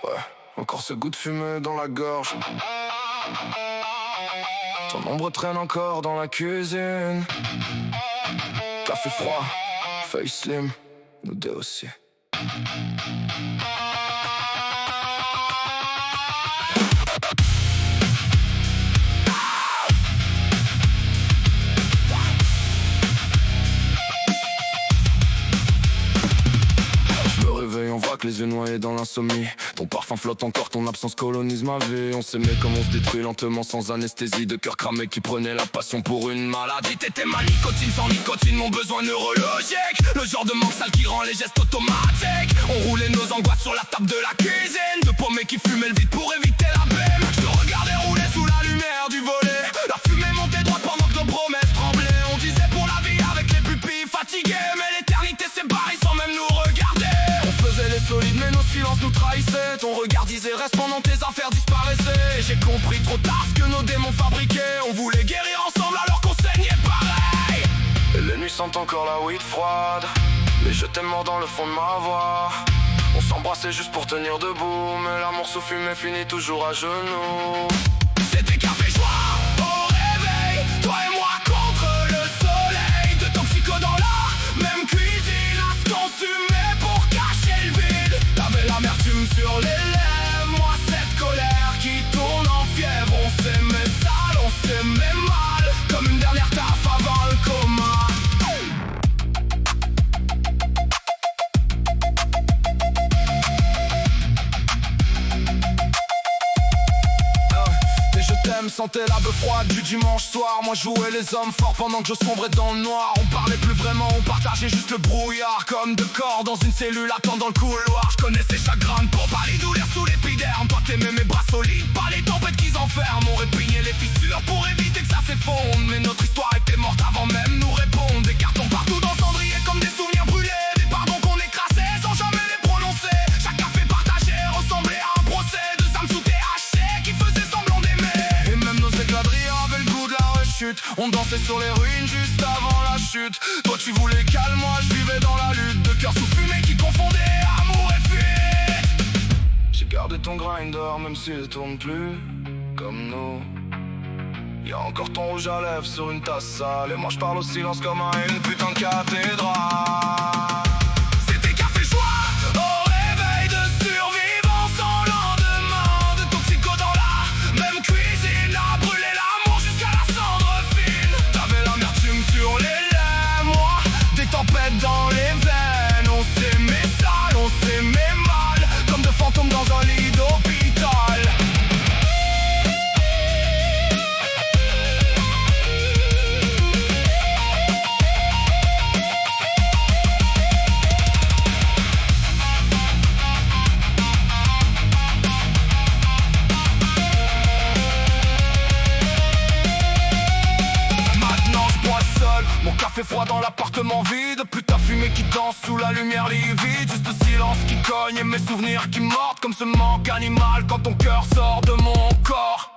Ouais, encore ce goût de fumée dans la gorge. Ton ombre traîne encore dans la cuisine. Café froid, feuille slim, nous deux aussi. On voit que les yeux noyés dans l'insomnie. Ton parfum flotte encore, ton absence colonise ma vie. On s'aimait comme on se détruit lentement sans anesthésie. De cœur cramé qui prenait la passion pour une maladie. T'étais ma nicotine sans nicotine, mon besoin neurologique. Le genre de manque sale qui rend les gestes automatiques. On roulait nos angoisses sur la table de la cuisine. De paumés qui fumaient le vide pour éviter l'abîme. Je te regardais rouler sous la lumière du volet. La fumée montait droite pendant que nos promesses tremblaient. On disait pour la vie avec les pupilles fatiguées. Mais l'éternité s'est barrée sans même nous regarder. Les solides mais nos silences nous trahissaient. Ton regard disait reste pendant tes affaires disparaissaient. J'ai compris trop tard ce que nos démons fabriquaient. On voulait guérir ensemble alors qu'on saignait pareil. Et les nuits sentent encore la weed froide. Les je t'aime mort dans le fond de ma voix. On s'embrassait juste pour tenir debout. Mais l'amour sous fumée finit toujours à genoux. C'était café joie au réveil. Toi et moi contre le soleil. De toxico dans l'art, même cuisine à se consumer. T'avais l'amertume sur les lèvres, moi cette colère qui tourne en fièvre. On s'aimait sale, on s'aimait mal, comme une dernière taf avant le coma. Et je t'aime sentais la beuh froide du dimanche soir. Moi jouais les hommes forts pendant que je sombrais dans le noir. On parlait plus vraiment, on partageait juste le brouillard. Comme deux corps dans une cellule attendant le couloir. Je connaissais chaque grande pour pas les douleurs sous l'épiderme. Toi t'aimais mes bras solides, pas les tempêtes qu'ils enferment. On répeignait les fissures pour éviter que ça s'effondre. Mais notre histoire était morte avant même nous répondre. Des cartons partout dans le cendrier comme des souvenirs brûlés. Des pardons qu'on écrasait sans jamais les prononcer. Chaque café partagé ressemblait à un procès de Sam sous THC qui faisait semblant d'aimer. Et même nos éclats de rire avaient le goût de la rechute. On dansait sur les ruines juste avant la chute. Toi tu voulais calme, moi je vivais dans la lutte. De cœur sous fumée qui confondait amour et fuite. J'ai gardé ton grinder même s'il tourne plus comme nous. Y'a encore ton rouge à lèvres sur une tasse sale. Et moi je parle au silence comme à une putain de cathédrale. C'était café joie au réveil de survivants sans lendemain. De toxico dans la même cuisine à brûler l'amour jusqu'à la cendre fine. T'avais l'amertume sur les lèvres, moi des tempêtes dans les veines. On s'aimait sale, on s'aimait mal, comme deux fantômes dans un lit d'hôpital. Mon café froid dans l'appartement vide. Plus ta fumée qui danse sous la lumière livide. Juste le silence qui cogne et mes souvenirs qui mordent. Comme ce manque animal quand ton cœur sort de mon corps.